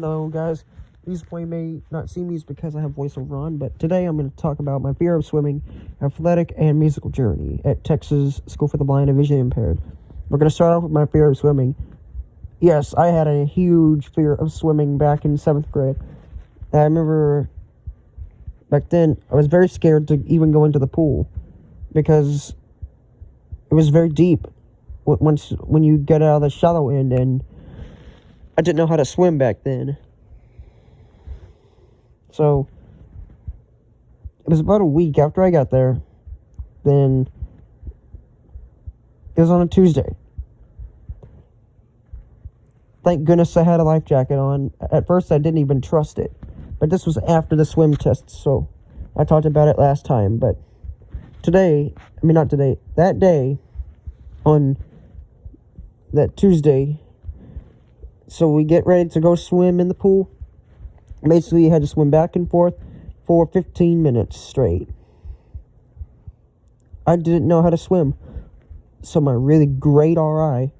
Hello, guys. These way may not see me is because I have voiceover on, but today I'm going to talk about my fear of swimming, athletic, and musical journey at Texas School for the Blind and Vision Impaired. We're going to start off with my fear of swimming. Yes, I had a huge fear of swimming back in 7th grade. I remember back then I was very scared to even go into the pool because it was very deep when you get out of the shallow end, and I didn't know how to swim back then. So, it was about a week after I got there. Then, it was on a Tuesday. Thank goodness I had a life jacket on. At first, I didn't even trust it. But this was after the swim test, so I talked about it last time. But that day, on that Tuesday, so we get ready to go swim in the pool. Basically, you had to swim back and forth for 15 minutes straight. I didn't know how to swim. So my really great RI,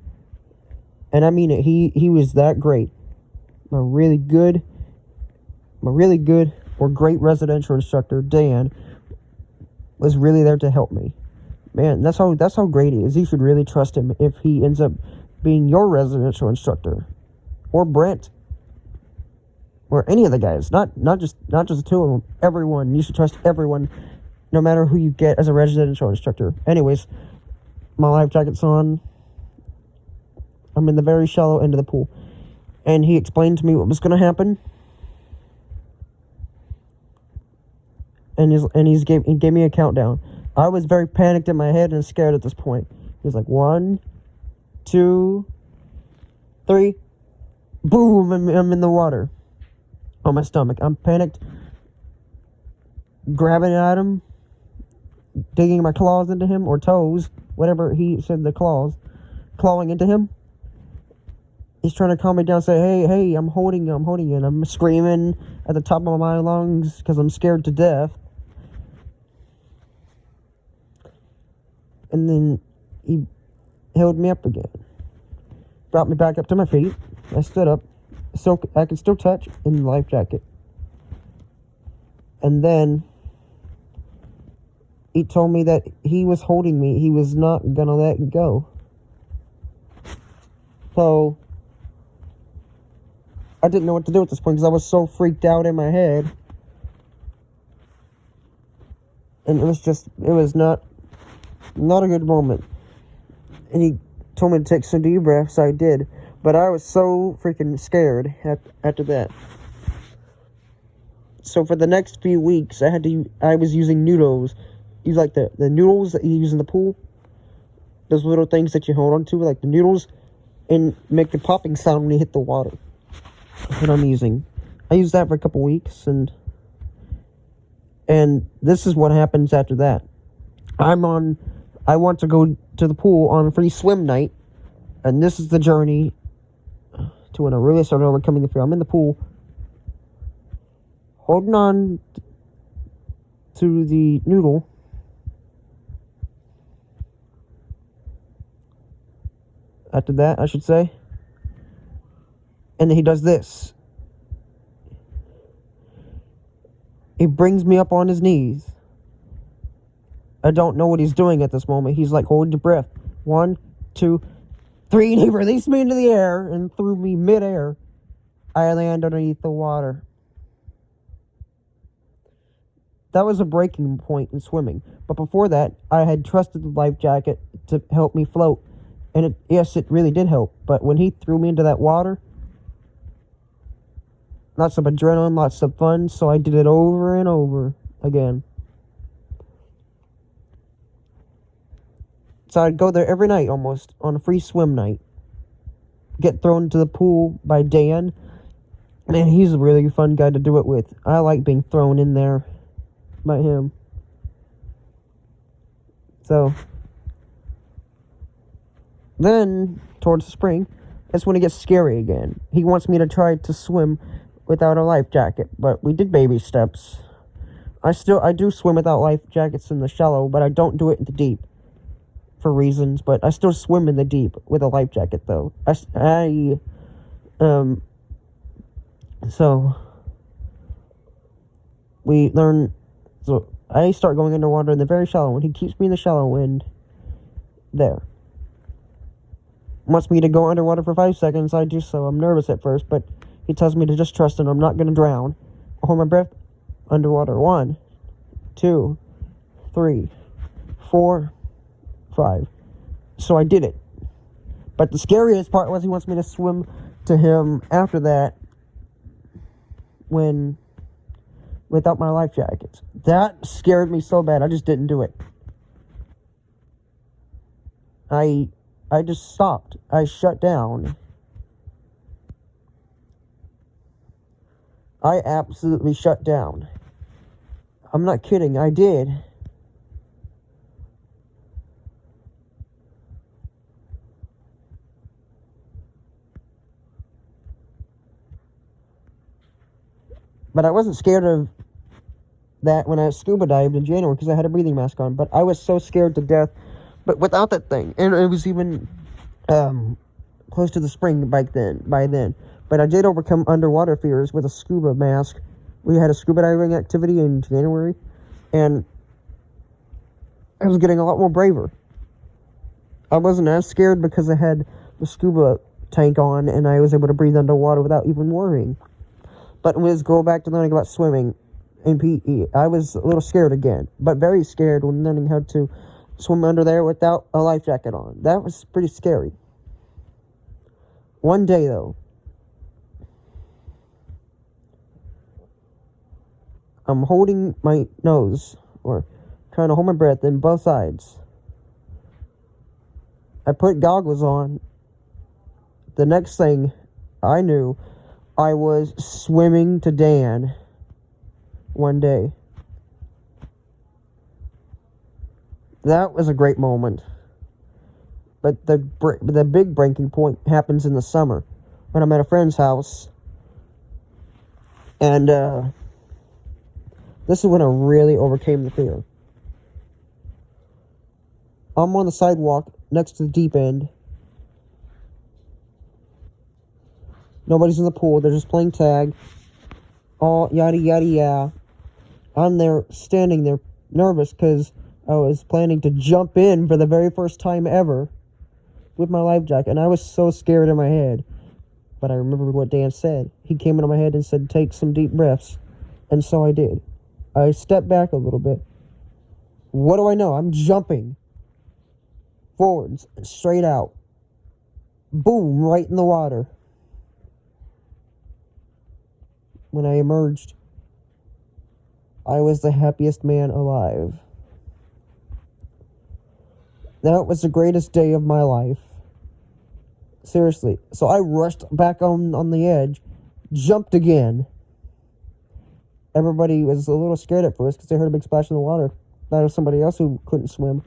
and I mean it, he was that great. My really good or great residential instructor, Dan, was really there to help me. Man, that's how great he is. You should really trust him if he ends up being your residential instructor. Or Brent. Or any of the guys, not just the two of them. Everyone, you should trust everyone, no matter who you get as a residential instructor. Anyways, my life jacket's on. I'm in the very shallow end of the pool, and he explained to me what was going to happen. And he gave me a countdown. I was very panicked in my head and scared at this point. He's like 1, 2, 3, boom! I'm in the water. On my stomach. I'm panicked, grabbing at him, digging my claws into him, or toes, whatever he said, the claws, clawing into him. He's trying to calm me down, say, hey, I'm holding you, and I'm screaming at the top of my lungs because I'm scared to death. And then he held me up again, brought me back up to my feet. I stood up. So I can still touch in the life jacket. And then he told me that he was holding me. He was not gonna let go. So I didn't know what to do at this point because I was so freaked out in my head. And it was not a good moment. And he told me to take some deep breaths. I did. But I was so freaking scared after that. So for the next few weeks, I was using noodles. Use like the noodles that you use in the pool. Those little things that you hold on to, like the noodles, and make the popping sound when you hit the water. That's what I'm using. I used that for a couple weeks, and this is what happens after that. I want to go to the pool on a free swim night, and this is the journey to when I really started overcoming the fear. I'm in the pool, holding on to the noodle, after that, I should say, and then he does this. He brings me up on his knees. I don't know what he's doing at this moment. He's like, hold your breath. 1, 2, 3, and he released me into the air and threw me midair. I land underneath the water. That was a breaking point in swimming. But before that, I had trusted the life jacket to help me float. And it really did help. But when he threw me into that water, lots of adrenaline, lots of fun. So I did it over and over again. So I'd go there every night almost on a free swim night. Get thrown into the pool by Dan. Man, he's a really fun guy to do it with. I like being thrown in there by him. So then, towards the spring, that's when it gets scary again. He wants me to try to swim without a life jacket, but we did baby steps. I do swim without life jackets in the shallow, but I don't do it in the deep. For reasons, but I still swim in the deep with a life jacket, though. So I start going underwater in the very shallow end. He keeps me in the shallow end there. Wants me to go underwater for 5 seconds. I do so. I'm nervous at first, but he tells me to just trust him. I'm not going to drown. I hold my breath underwater. 1, 2, 3, 4, 5. So I did it. But the scariest part was he wants me to swim to him after that without my life jackets. That scared me so bad. I just didn't do it. I just stopped. I shut down. I absolutely shut down. I'm not kidding. I did. But I wasn't scared of that when I scuba dived in January because I had a breathing mask on. But I was so scared to death. But without that thing, and it was even close to the spring by then. But I did overcome underwater fears with a scuba mask. We had a scuba diving activity in January, and I was getting a lot more braver. I wasn't as scared because I had the scuba tank on, and I was able to breathe underwater without even worrying. But when we go back to learning about swimming in PE, I was a little scared again, but very scared when learning how to swim under there without a life jacket on. That was pretty scary. One day, though, I'm holding my nose, or trying to hold my breath in both sides. I put goggles on. The next thing I knew, I was swimming to Dan one day. That was a great moment. But the big breaking point happens in the summer when I'm at a friend's house. And this is when I really overcame the fear. I'm on the sidewalk next to the deep end. Nobody's in the pool. They're just playing tag. All yada yada yada. I'm there, standing there, nervous because I was planning to jump in for the very first time ever with my life jacket, and I was so scared in my head. But I remembered what Dan said. He came into my head and said, "Take some deep breaths," and so I did. I stepped back a little bit. What do I know? I'm jumping forwards, straight out. Boom, right in the water. When I emerged, I was the happiest man alive. That was the greatest day of my life. Seriously. So I rushed back on the edge, jumped again. Everybody was a little scared at first because they heard a big splash in the water. Thought it was somebody else who couldn't swim.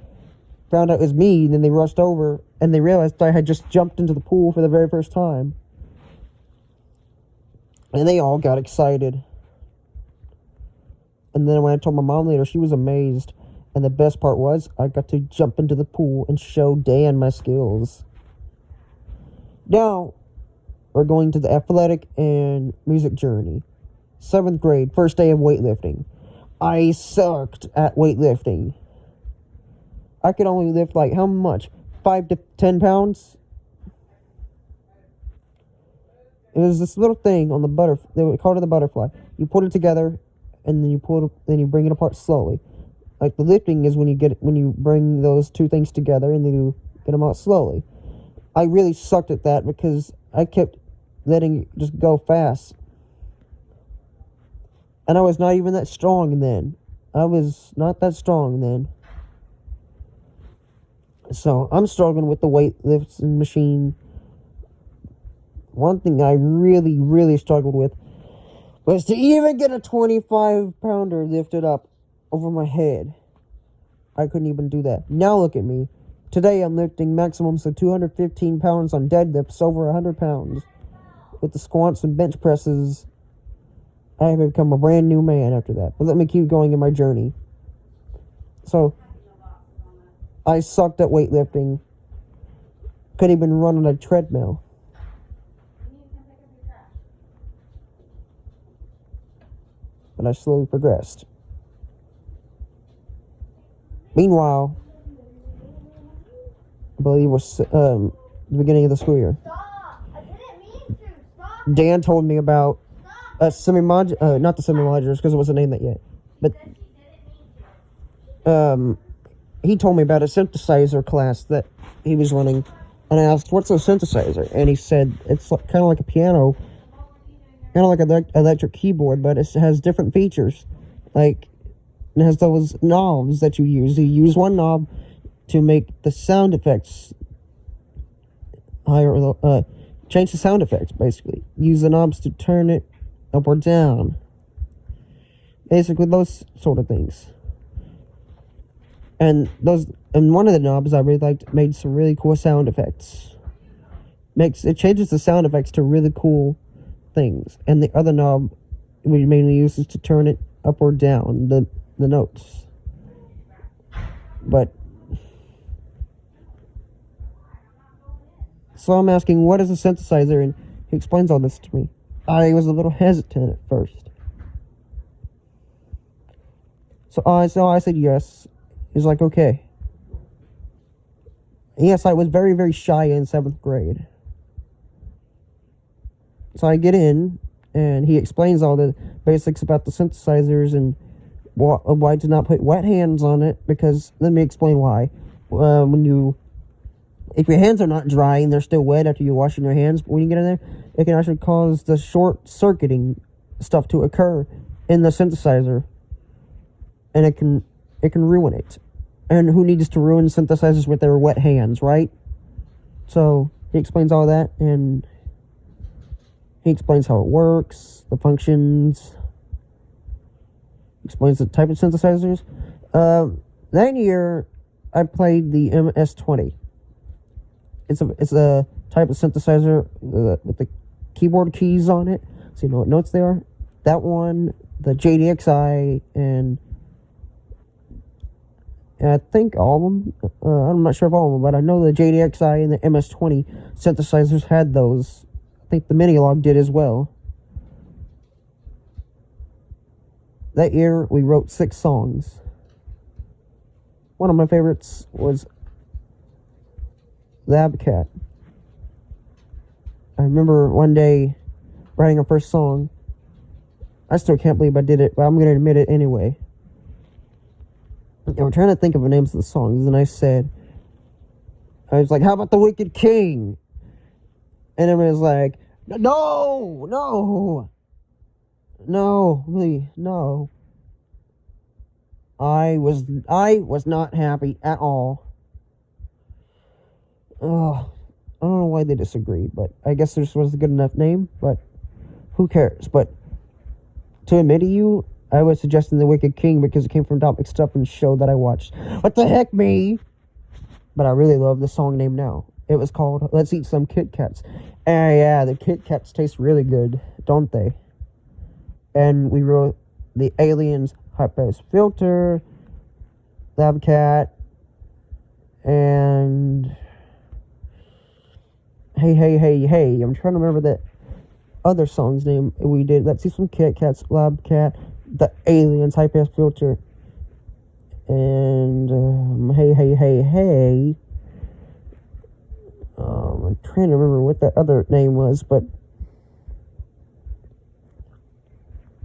Found out it was me, and then they rushed over, and they realized I had just jumped into the pool for the very first time. And they all got excited. And then when I told my mom later, she was amazed. And the best part was, I got to jump into the pool and show Dan my skills. Now, we're going to the athletic and music journey. 7th grade, first day of weightlifting. I sucked at weightlifting. I could only lift like, how much? 5 to 10 pounds? It was this little thing on the they would call it the butterfly. You put it together, and then you bring it apart slowly. Like the lifting is when you bring those two things together, and then you get them out slowly. I really sucked at that because I kept letting it just go fast. And I was not even that strong then. I was not that strong then. So I'm struggling with the weightlifting machine. One thing I really, really struggled with was to even get a 25-pounder lifted up over my head. I couldn't even do that. Now look at me. Today I'm lifting maximums of 215 pounds on deadlifts, over 100 pounds. With the squats and bench presses, I have become a brand new man after that. But let me keep going in my journey. So, I sucked at weightlifting. Couldn't even run on a treadmill. and I slowly progressed. Meanwhile, I believe it was the beginning of the school year. Dan told me about not the semi-modulars, because it wasn't named that yet, but he told me about a synthesizer class that he was running, and I asked, what's a synthesizer? And he said it's kind of like a piano, kind of like an electric keyboard, but it has different features. Like, it has those knobs that you use. You use one knob to make the sound effects higher, change the sound effects, basically. Use the knobs to turn it up or down. Basically, those sort of things. And one of the knobs I really liked made some really cool sound effects. It changes the sound effects to really cool things. And the other knob we mainly use is to turn it up or down, the notes. But so I'm asking, what is a synthesizer? And he explains all this to me. I was a little hesitant at first. So I said yes. He's like, okay. Yes, I was very, very shy in 7th grade. So I get in, and he explains all the basics about the synthesizers and why to not put wet hands on it, because let me explain why. If your hands are not dry and they're still wet after you're washing your hands, when you get in there, it can actually cause the short-circuiting stuff to occur in the synthesizer, and it can ruin it. And who needs to ruin synthesizers with their wet hands, right? So he explains all that, and he explains how it works, the functions, explains the type of synthesizers. That year, I played the MS-20. It's a type of synthesizer with the keyboard keys on it, so you know what notes they are. That one, the JDXI, and I think all of them. I'm not sure of all of them, but I know the JDXI and the MS-20 synthesizers had those. I think the Minilogue did as well. That year, we wrote 6 songs. One of my favorites was Lab Cat. I remember one day writing our first song. I still can't believe I did it, but I'm going to admit it anyway. And we're trying to think of the names of the songs, and I was like, how about The Wicked King? And everyone was like, no, really, no. I was not happy at all. I don't know why they disagreed, but I guess this was a good enough name, but who cares? But to admit to you, I was suggesting The Wicked King because it came from Dot McStuffins' show that I watched. What the heck, me? But I really love the song name now. It was called Let's Eat Some Kit Kats. And yeah, the Kit Kats taste really good, don't they? And we wrote the Aliens High Pass Filter, Lab Cat, and Hey. I'm trying to remember that other song's name we did. Let's See Some Kit Kats, Lab Cat, the Aliens High Pass Filter, and Hey. I'm trying to remember what that other name was, but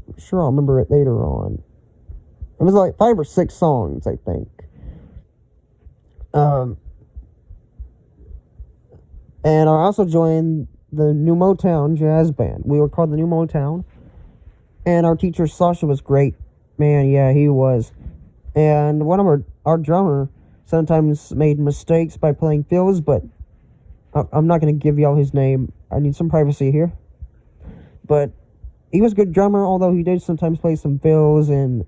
I'm sure I'll remember it later on. It was like 5 or 6 songs, I think. And I also joined the New Motown Jazz Band. We were called the New Motown. And our teacher, Sasha, was great. Man, yeah, he was. And one of our drummer sometimes made mistakes by playing fills, but I'm not going to give y'all his name. I need some privacy here. But he was a good drummer, although he did sometimes play some fills and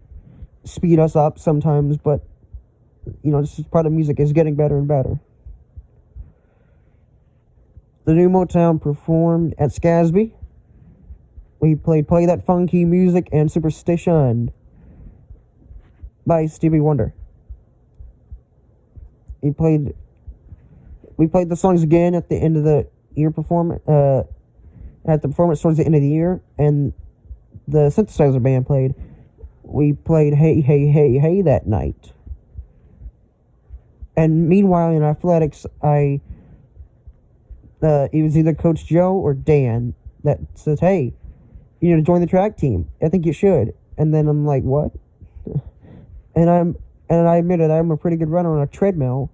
speed us up sometimes. But, you know, this is part of music. It's getting better and better. The New Motown performed at Scasby. We played Play That Funky Music and Superstition by Stevie Wonder. We played the songs again at the end of the year performance, at the performance towards the end of the year, and the synthesizer band played. we played Hey, Hey, Hey, Hey that night. And meanwhile, in athletics, it was either Coach Joe or Dan that says, hey, you need to join the track team. I think you should. And then I'm like, what? And I admitted I'm a pretty good runner on a treadmill.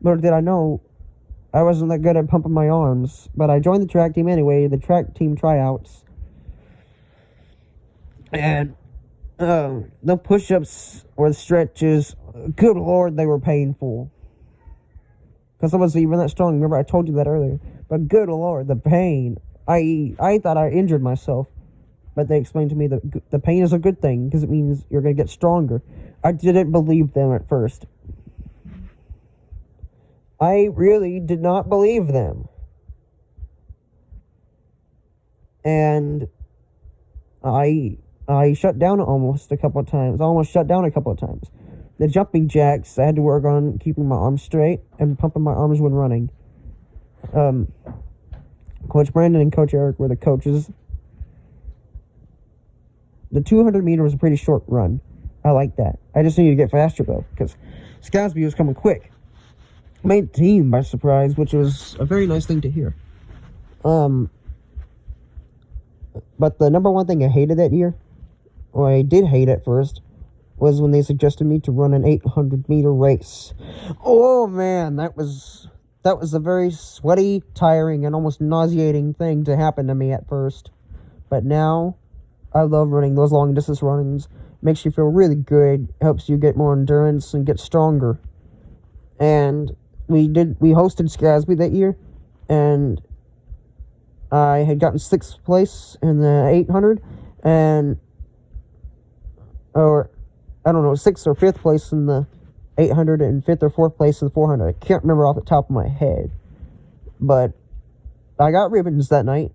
Little did I know I wasn't that good at pumping my arms. But I joined the track team anyway, the track team tryouts. And the push-ups or the stretches, good Lord, they were painful. Because I wasn't even that strong. Remember, I told you that earlier. But good Lord, the pain. I thought I injured myself. But they explained to me that the pain is a good thing because it means you're going to get stronger. I didn't believe them at first. I really did not believe them. And I shut down almost a couple of times. I almost shut down a couple of times. The jumping jacks, I had to work on keeping my arms straight and pumping my arms when running. Coach Brandon and Coach Eric were the coaches. The 200 meter was a pretty short run. I like that. I just needed to get faster, though, because Scasby was coming quick. Made team by surprise, which was a very nice thing to hear. But the number one thing I hated that year, or I did hate at first, was when they suggested me to run an 800-meter race. Oh, man, that was a very sweaty, tiring, and almost nauseating thing to happen to me at first. But now, I love running those long-distance runnings. Makes you feel really good, helps you get more endurance and get stronger. And we hosted Scasby that year, and I had gotten 6th place in the 800, or I don't know, 6th or 5th place in the 800, and 5th or 4th place in the 400. I can't remember off the top of my head, but I got ribbons that night.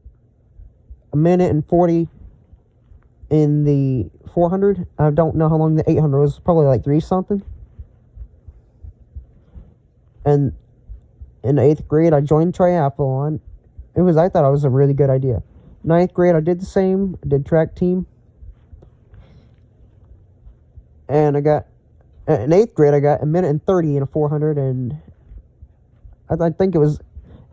1:40 in the 400. I don't know how long the 800 was. Probably like 3-something. And in 8th grade, I joined triathlon. I thought it was a really good idea. 9th grade, I did the same. I did track team. And in 8th grade, I got 1:30 in a 400, and I think it was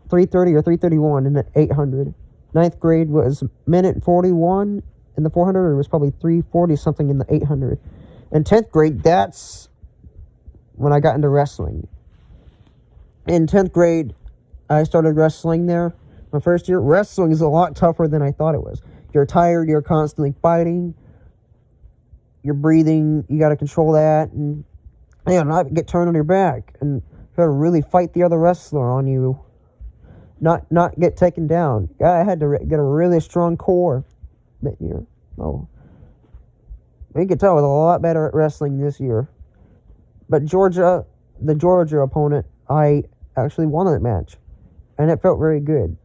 3:30 or 3:31 in the 800. 9th grade was 1:41 in the 400, and it was probably 3:40 something in the 800. In 10th grade, that's when I got into wrestling. In 10th grade, I started wrestling there. My first year, wrestling is a lot tougher than I thought it was. You're tired, you're constantly fighting, you're breathing, you got to control that, and not get turned on your back, and you got to really fight the other wrestler on you, not get taken down. I had to get a really strong core that year. Oh, you could tell I was a lot better at wrestling this year. But the Georgia opponent, I actually won that match, and it felt very good.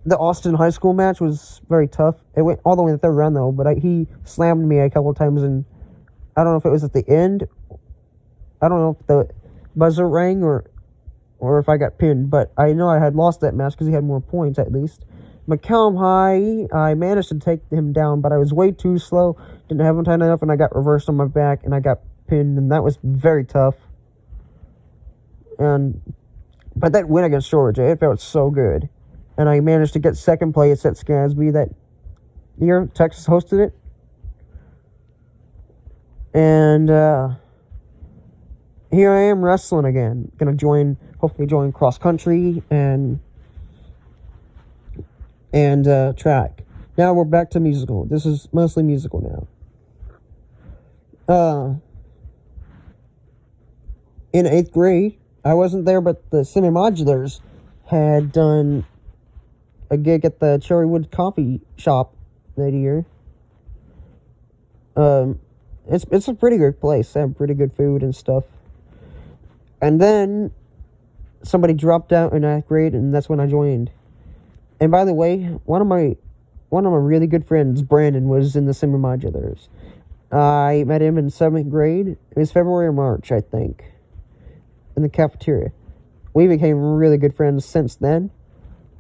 The Austin High School match was very tough. It went all the way to the 3rd round, though, but he slammed me a couple of times, and I don't know if it was at the end. I don't know if the buzzer rang or if I got pinned, but I know I had lost that match because he had more points, at least. McCallum High, I managed to take him down, but I was way too slow, didn't have him tight enough, and I got reversed on my back, and I got pinned, and that was very tough. But that win against Georgia, it felt so good. And I managed to get 2nd place at Scasby that year. Texas hosted it. And here I am wrestling again. Gonna hopefully join cross country and track. Now we're back to musical. This is mostly musical now. In 8th grade, I wasn't there, but the Semi-Modulars had done a gig at the Cherrywood Coffee Shop that year. It's a pretty good place. They have pretty good food and stuff. And then somebody dropped out in 9th grade, and that's when I joined. And by the way, one of my really good friends, Brandon, was in the Semi-Modulars. I met him in 7th grade. It was February or March, I think, in the cafeteria. We became really good friends since then,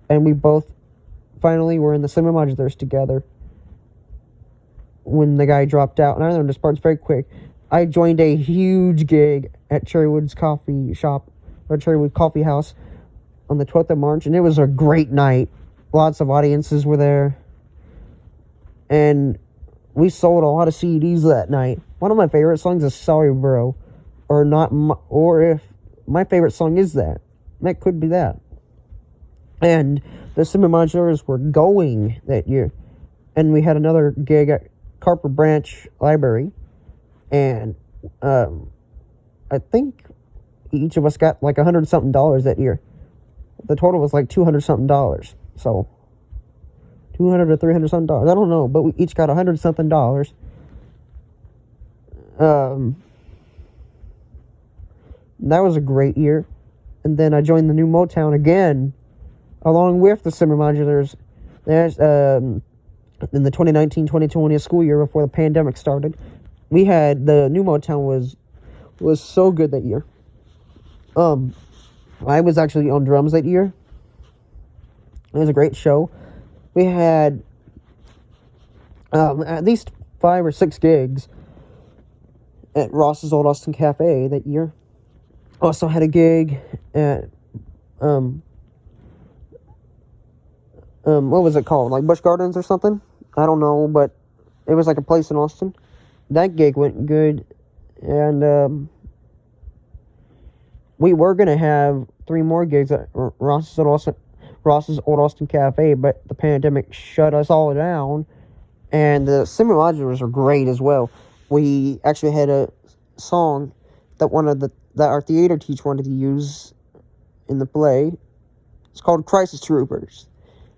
and we both finally were in the Semi-Modulars together. when the guy dropped out, and I learned this part's very quick. I joined a huge gig at Cherrywood's coffee shop, or Cherrywood Coffee House, on the 12th of March, and it was a great night. Lots of audiences were there, and we sold a lot of CDs that night. One of my favorite songs is Sorry Bro, or if my favorite song is that could be that. And the Semi Modulars were going that year, and we had another gig at Carper Branch Library, and I think each of us got like $100-something that year. The total was like $200-something. So $200 or $300-something. I don't know, but we each got $100-something. That was a great year. And then I joined the new Motown again, along with the Semi Modulars. There's in the 2019-2020 school year before the pandemic started. We had the new Motown was so good that year. I was actually on drums that year. It was a great show. We had at least 5 or 6 gigs at Ross's Old Austin Cafe that year. Also had a gig at what was it called? Like Busch Gardens or something? I don't know, but it was like a place in Austin. That gig went good, and we were gonna have 3 more gigs at Ross's Old Austin Cafe, but the pandemic shut us all down. And the Semi Modulars are great as well. We actually had a song that that our theater teacher wanted to use in the play. It's called Crisis Troopers.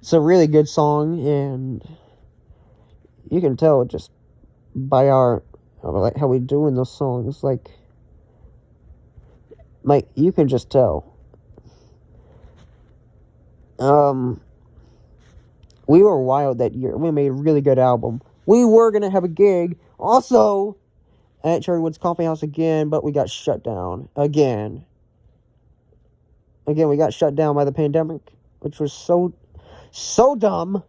It's a really good song, and you can tell just by how we doing those songs, like you can just tell. We were wild that year. We made a really good album. We were gonna have a gig also at Cherrywood's Coffee House again, but we got shut down again. We got shut down by the pandemic, which was so dumb.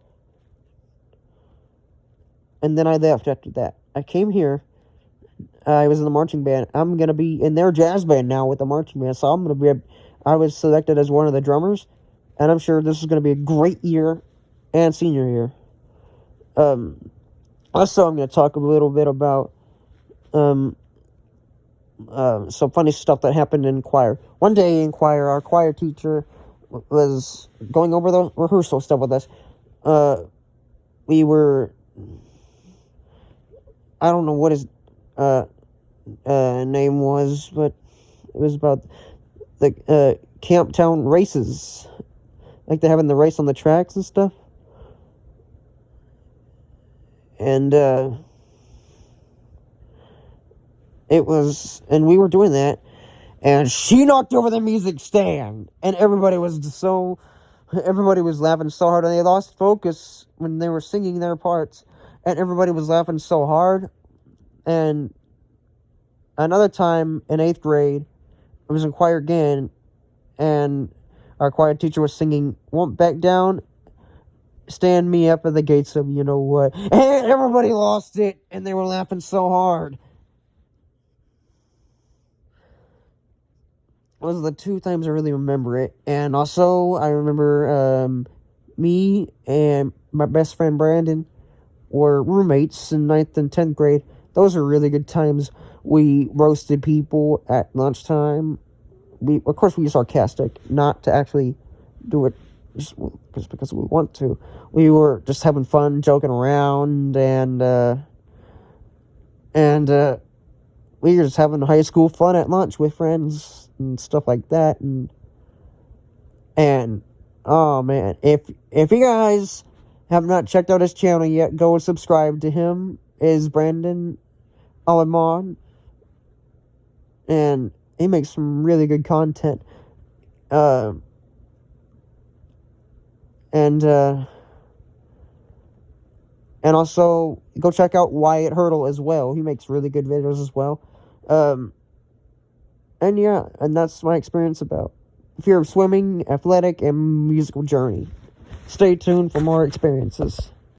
And then I left after that. I came here. I was in the marching band. I'm going to be in their jazz band now with the marching band. So I was selected as one of the drummers. And I'm sure this is going to be a great year and senior year. Also, I'm going to talk a little bit about some funny stuff that happened in choir. One day in choir, our choir teacher was going over the rehearsal stuff with us. We were... I don't know what his name was, but it was about the Camptown races. Like they're having the race on the tracks and stuff. And we were doing that, and she knocked over the music stand, and everybody was laughing so hard, and they lost focus when they were singing their parts, and everybody was laughing so hard. And another time in 8th grade, I was in choir again, and our choir teacher was singing "Won't Back Down, Stand Me Up at the Gates of You Know What," and everybody lost it, and they were laughing so hard. Those are the 2 times I really remember it. And also, I remember me and my best friend Brandon were roommates in 9th and 10th grade. Those are really good times. We roasted people at lunchtime. Of course, we were sarcastic, not to actually do it just because we want to. We were just having fun, joking around, and we were just having high school fun at lunch with friends and stuff like that. And oh man, if you guys have not checked out his channel yet, go and subscribe to him. Is Brandon Alamon, and he makes some really good content. And also go check out Wyatt Hurdle as well. He makes really good videos as well. And yeah, and that's my experience about fear of swimming, athletic, and musical journey. Stay tuned for more experiences.